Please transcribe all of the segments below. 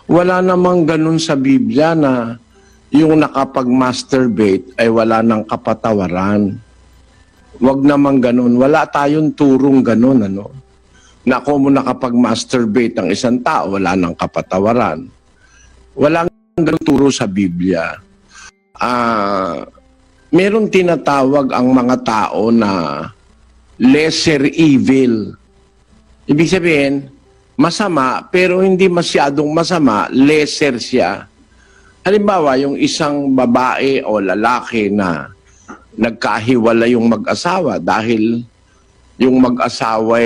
Wala namang ganun sa Biblia na yung nakapag-masturbate ay wala ng kapatawaran. Wag namang ganun. Wala tayong turong ganun, ano? Na kung nakapag-masturbate ang isang tao, wala ng kapatawaran. Walang ganun turo sa Biblia. Meron tinatawag ang mga tao na lesser evil. Ibig sabihin, masama, pero hindi masyadong masama, lesser siya. Halimbawa, yung isang babae o lalaki na nagkahiwala yung mag-asawa dahil yung mag-asawa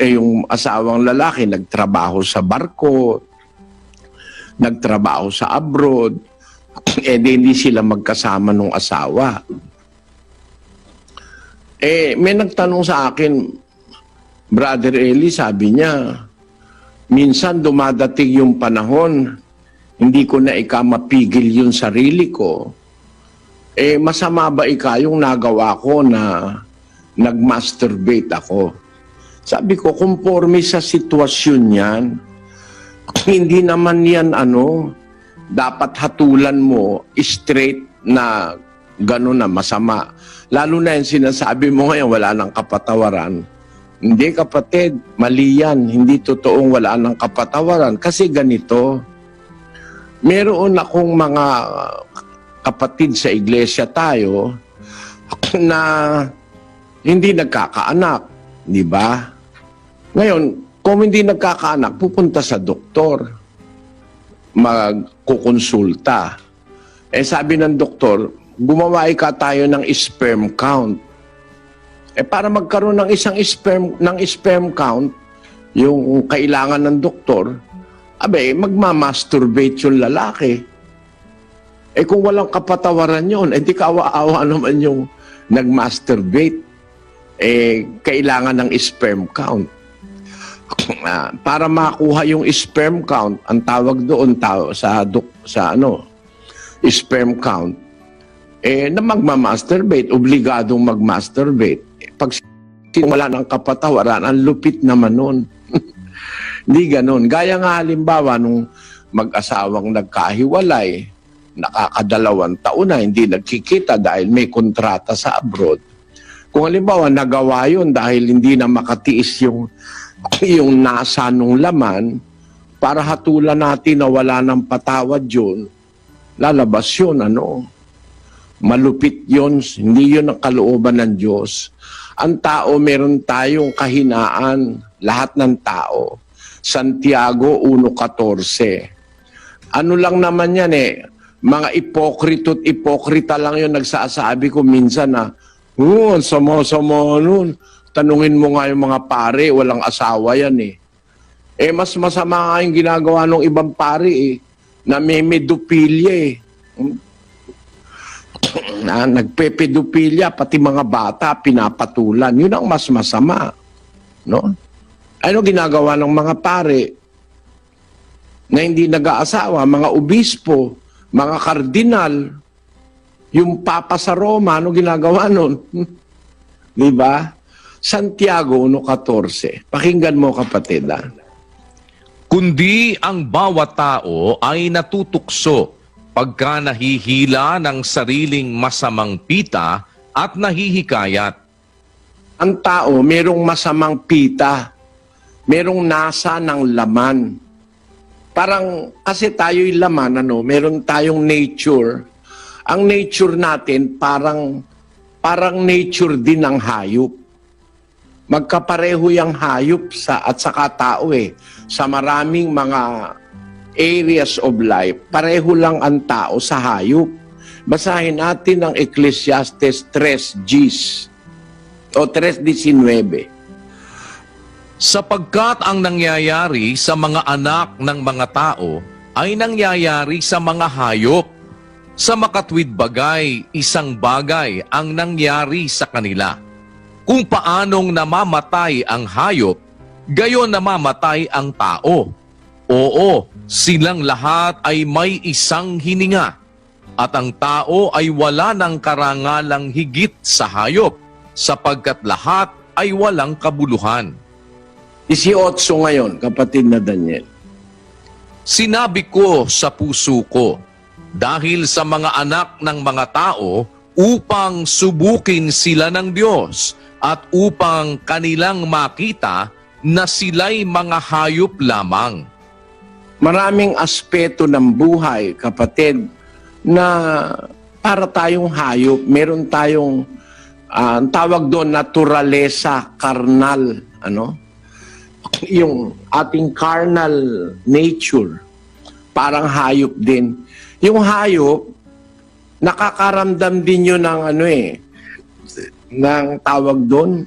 yung asawang lalaki nagtrabaho sa barko, nagtrabaho sa abroad, hindi sila magkasama nung asawa. May nagtanong sa akin, Brother Eli, sabi niya, minsan dumadating yung panahon, hindi ko na mapigil yung sarili ko. Masama ba yung nagawa ko na nag-masturbate ako? Sabi ko, conforme sa sitwasyon yan, hindi naman yan dapat hatulan mo straight na gano'n na masama. Lalo na yung sinasabi mo ngayon, wala nang kapatawaran. Hindi kapatid, mali yan. Hindi totoong wala ng kapatawaran. Kasi ganito, meron akong mga kapatid sa iglesia tayo na hindi nagkakaanak. Di ba? Ngayon, kung hindi nagkakaanak, pupunta sa doktor. Magkukonsulta. Sabi ng doktor, gumawa tayo ng sperm count. Para magkaroon ng isang sperm count, yung kailangan ng doktor, magmamasturbate yung lalaki. Kung walang kapatawaran yun, di kawa-awa naman yung nagmasturbate. Kailangan ng sperm count. Para makuha yung sperm count, ang tawag doon sa sperm count, na magmamasturbate, obligadong magmasturbate. Pag wala ng kapatawaran, ang lupit naman nun. Hindi ganon. Gaya nga halimbawa nung mag-asawang nagkahiwalay, nakakadalawang taon na, hindi nagkikita dahil may kontrata sa abroad. Kung halimbawa nagawa yun dahil hindi na makatiis yung nasa nung laman, para hatulan natin na wala ng patawad yun, lalabas yun, malupit yun, hindi yun ang kalooban ng Diyos. Ang tao, meron tayong kahinaan, lahat ng tao. Santiago 1:14. Ano lang naman yan mga ipokrito't ipokrita lang yun nagsasabi ko minsan na, ang sama-sama nun. Tanungin mo nga yung mga pare, walang asawa yan mas masama nga yung ginagawa ng ibang pare na may medophilia na nagpepedophilia, pati mga bata pinapatulan. Yun ang mas masama. No? Ano ginagawa ng mga pare na hindi nag-aasawa, mga obispo, mga kardinal, yung papa sa Roma, ano ginagawa nun? Di ba? Santiago 1:14. Pakinggan mo kapatid. Kundi ang bawat tao ay natutukso pagka nahihila ng sariling masamang pita at nahihikayat. Ang tao, merong masamang pita, merong nasa ng laman. Parang, kasi tayo'y laman, meron tayong nature. Ang nature natin, parang nature din ng hayop. Magkapareho yung hayop at saka tao Sa maraming mga areas of life, pareho lang ang tao sa hayop. Basahin natin ang Ecclesiastes 3:10 o 3:19. Sapagkat ang nangyayari sa mga anak ng mga tao ay nangyayari sa mga hayop. Sa makatwid bagay, isang bagay ang nangyari sa kanila. Kung paanong namamatay ang hayop, gayon namamatay ang tao. Oo, silang lahat ay may isang hininga, at ang tao ay wala ng karangalang higit sa hayop, sapagkat lahat ay walang kabuluhan. 18 ngayon, kapatid na Daniel. Sinabi ko sa puso ko, dahil sa mga anak ng mga tao, upang subukin sila ng Diyos at upang kanilang makita na sila'y mga hayop lamang. Maraming aspeto ng buhay, kapatid, na para tayong hayop. Meron tayong, ang tawag doon, naturalesa, karnal. Ano? Yung ating carnal nature, parang hayop din. Yung hayop, nakakaramdam din yun ng ng tawag doon,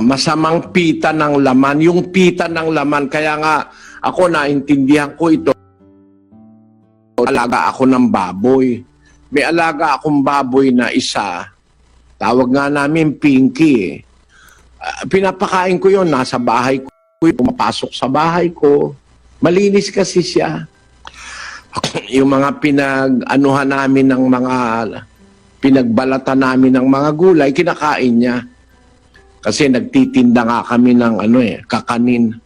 masamang pita ng laman. Yung pita ng laman, kaya nga ako naintindihan ko ito. Alaga ako ng baboy. May alaga akong baboy na isa. Tawag nga namin Pinky. Pinapakain ko yon, nasa bahay ko. Pumapasok sa bahay ko. Malinis kasi siya. Yung mga pinag-anuhan namin ng mga pinagbalatan namin ng mga gulay, kinakain niya. Kasi nagtitinda nga kami ng kakanin.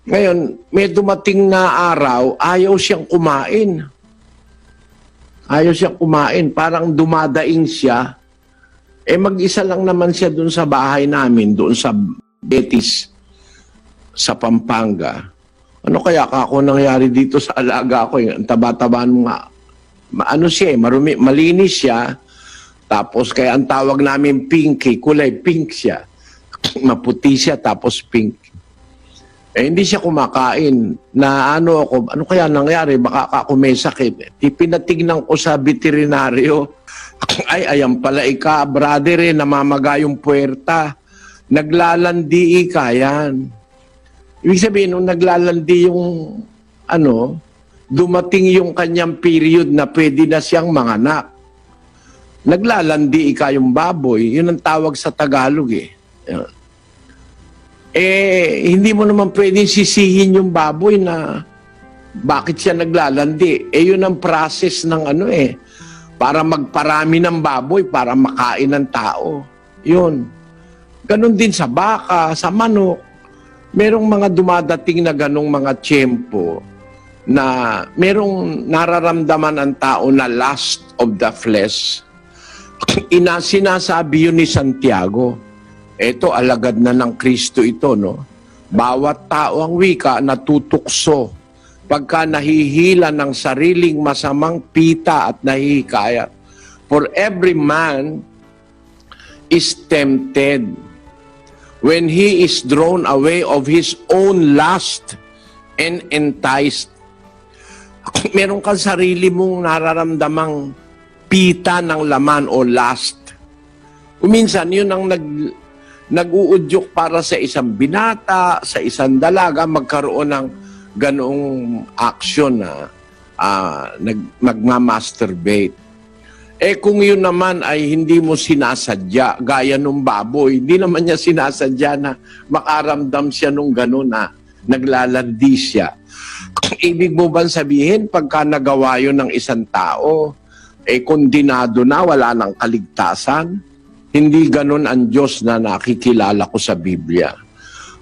Ngayon, may dumating na araw, ayaw siyang kumain. Ayaw siyang kumain. Parang dumadaing siya. Mag-isa lang naman siya doon sa bahay namin, doon sa Betis, sa Pampanga. Ano kaya ako nangyari dito sa alaga ko? Ang taba-tabaan mo nga. Siya marumi, malinis siya. Tapos kaya ang tawag namin Pinky, kulay pink siya. Maputi siya tapos pink. Hindi siya kumakain. Na ano kaya nangyari? Baka ako may sakit. Pinatignan ko sa veterinaryo. Ayan pala brother namamaga yung puwerta. Naglalandi yan. Ibig sabihin, nung naglalandi yung dumating yung kanyang period na pwede na siyang manganak. Naglalandi yung baboy. Yun ang tawag sa Tagalog hindi mo naman pwedeng sisihin yung baboy na bakit siya naglalandi. Yun ang process ng para magparami ng baboy, para makain ng tao. Yun. Ganon din sa baka, sa manok. Merong mga dumadating na ganong mga tiyempo na merong nararamdaman ang tao na lust of the flesh. Sinasabi yun ni Santiago. Ito, alagad na ng Kristo ito, no? Bawat tao ang wika natutukso pagka nahihila ng sariling masamang pita at nahihikayat. For every man is tempted when he is drawn away of his own lust and enticed. Meron kang sarili mong nararamdamang pita ng laman o lust. Kuminsan, yun ang nag-uudyok para sa isang binata, sa isang dalaga, magkaroon ng ganoong action na magmamasturbate. Kung yun naman ay hindi mo sinasadya, gaya nung baboy, hindi naman niya sinasadya na makaramdam siya nung gano'n na naglalandi siya. Ibig mo ba sabihin, pagka nagawa yun ng isang tao, kondinado na, wala ng kaligtasan? Hindi gano'n ang Diyos na nakikilala ko sa Biblia.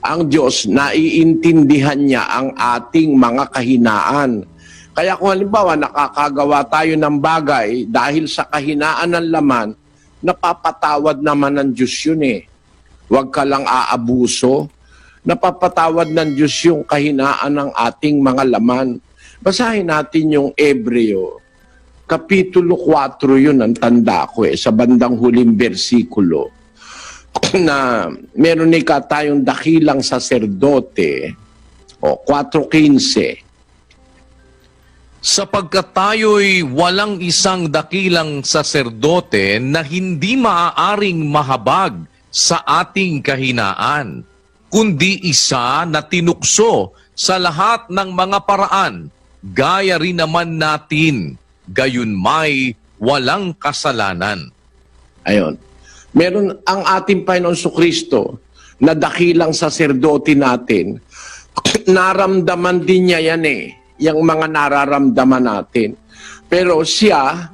Ang Diyos, naiintindihan niya ang ating mga kahinaan. Kaya kung halimbawa nakakagawa tayo ng bagay dahil sa kahinaan ng laman, napapatawad naman ng Diyos yun Huwag ka lang aabuso. Napapatawad ng Diyos yung kahinaan ng ating mga laman. Basahin natin yung Hebreo. Kapitulo 4 yun, ang tanda ko sa bandang huling bersikulo. Na meron tayong dakilang saserdote. 4:15. Sapagkat tayo'y walang isang dakilang saserdote na hindi maaaring mahabag sa ating kahinaan, kundi isa na tinukso sa lahat ng mga paraan, gaya rin naman natin, gayon may walang kasalanan. Ayon. Meron ang ating Panginoon Kristo na dakilang saserdote natin. Naramdaman din niya yan yung mga nararamdaman natin. Pero siya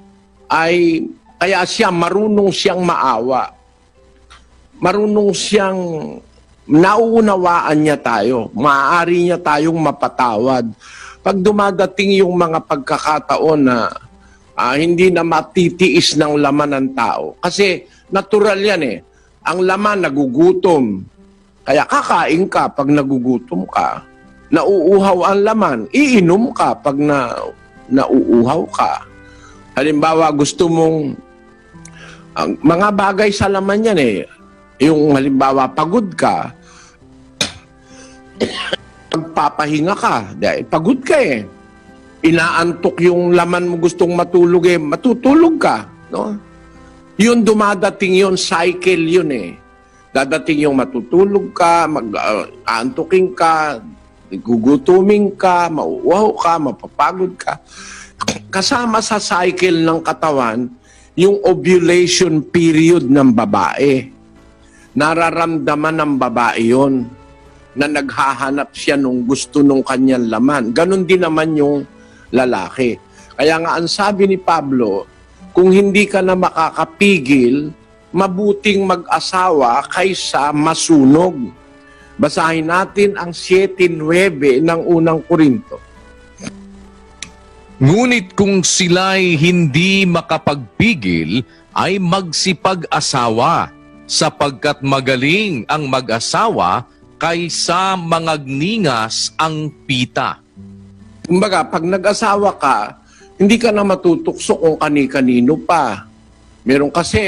kaya siya marunong siyang maawa. Marunong siyang nauunawaan niya tayo. Maaari niya tayong mapatawad. Pag dumadating yung mga pagkakataon na hindi na matitiis ng laman ng tao. Kasi natural yan eh. Ang laman nagugutom. Kaya kakain ka pag nagugutom ka. Nauuhaw ang laman. Iinom ka pag nauuhaw ka. Halimbawa, gusto mong mga bagay sa laman yan eh. Yung halimbawa, pagod ka, pagpapahinga ka, dahil pagod ka eh. Inaantok yung laman mo gustong matulog eh, matutulog ka. No? Yun dumadating yun, cycle yun eh. Dadating yung matutulog ka, aantukin ka, gugutuming ka, mauuhaw ka, mapapagod ka. Kasama sa cycle ng katawan, yung ovulation period ng babae. Nararamdaman ng babae yon na naghahanap siya nung gusto nung kanyang laman. Ganon din naman yung lalaki. Kaya nga ang sabi ni Pablo, kung hindi ka na makakapigil, mabuting mag-asawa kaysa masunog. Basahin natin ang 7:9 ng unang Korinto. Ngunit kung sila'y hindi makapagpigil, ay magsipag-asawa, sapagkat magaling ang mag-asawa kaysa mangagningas ang pita. Kumbaga, pag nag-asawa ka, hindi ka na matutukso kung kani-kanino pa. Meron kasi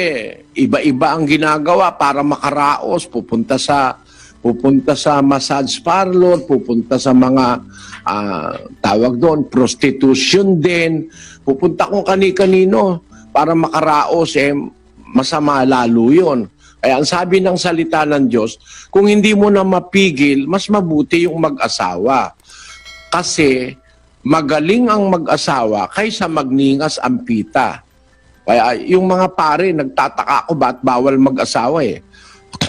iba-iba ang ginagawa para makaraos, pupunta sa massage parlor, pupunta sa mga tawag doon, prostitution din, pupunta kung kani-kanino para makaraos, masama lalo yun. Kaya ang sabi ng salita ng Diyos, kung hindi mo na mapigil, mas mabuti yung mag-asawa. Kasi magaling ang mag-asawa kaysa magningas ang pita. Kaya yung mga pare, nagtataka ako ba't bawal mag-asawa eh.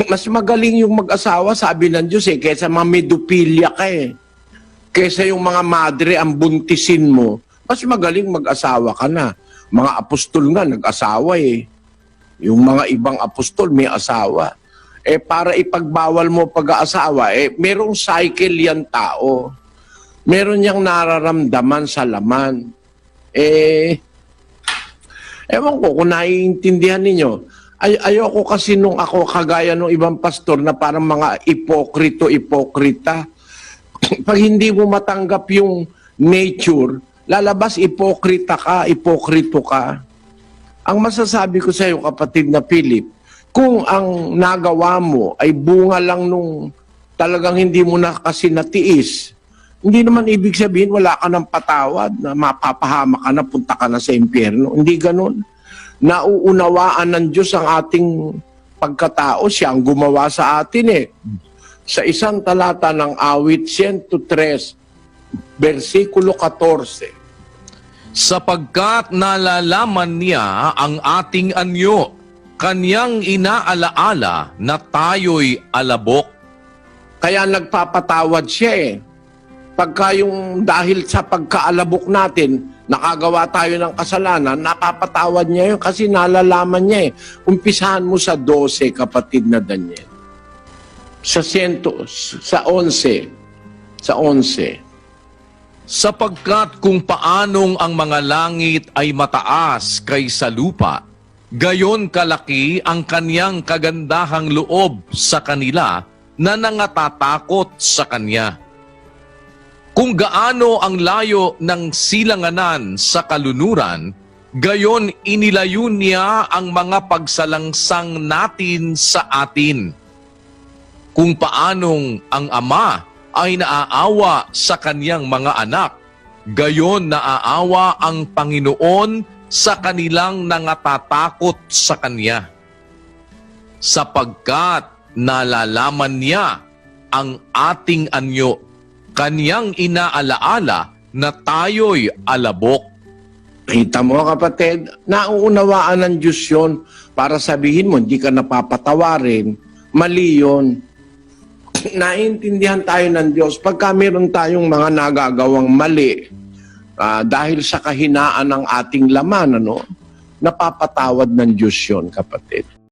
Mas magaling yung mag-asawa, sabi ng Diyos eh, kaysa mamedophilia ka eh. Kaysa yung mga madre ang buntisin mo, mas magaling mag-asawa ka na. Mga apostol nga, nag-asawa eh. Yung mga ibang apostol may asawa. Para ipagbawal mo pag-aasawa, merong cycle yan tao. Meron niyang nararamdaman sa laman. Ewan ko kung naiintindihan ninyo. Ayoko kasi nung ako kagaya nung ibang pastor na parang mga ipokrito-ipokrita. Pag hindi mo matanggap yung nature, lalabas ipokrita ka, ipokrito ka. Ang masasabi ko sa iyo, kapatid na Philip, kung ang nagawa mo ay bunga lang nung talagang hindi mo na kasi natiis, hindi naman ibig sabihin wala ka ng patawad na mapapahama ka na, punta ka na sa impyerno. Hindi ganun. Nauunawaan ng Diyos ang ating pagkatao. Siya ang gumawa sa atin eh. Sa isang talata ng awit 103, versikulo 14. Sapagkat nalalaman niya ang ating anyo, kanyang inaalaala na tayo'y alabok. Kaya nagpapatawad siya eh. Pagka yung dahil sa pagkaalabok natin, nakagawa tayo ng kasalanan, napapatawad niya yun kasi nalalaman niya eh. Umpisahan mo sa 12, kapatid na Daniel. Sa 11. Sapagkat kung paanong ang mga langit ay mataas kaysa lupa, gayon kalaki ang kaniyang kagandahang loob sa kanila na nangatatakot sa kanya. Kung gaano ang layo ng silanganan sa kalunuran, gayon inilayo niya ang mga pagsalangsang natin sa atin. Kung paanong ang Ama ay naaawa sa kaniyang mga anak, gayon naaawa ang Panginoon sa kanilang nangatatakot sa Kanya. Sapagkat nalalaman niya ang ating anyo, Kaniyang inaalaala na tayo'y alabok. Kita mo kapatid, nauunawaan ng Diyos yun para sabihin mo, hindi ka napapatawarin, mali yun. Naintindihan tayo ng Diyos pagka meron tayong mga nagagawang mali dahil sa kahinaan ng ating laman, napapatawad ng Diyos yun, kapatid.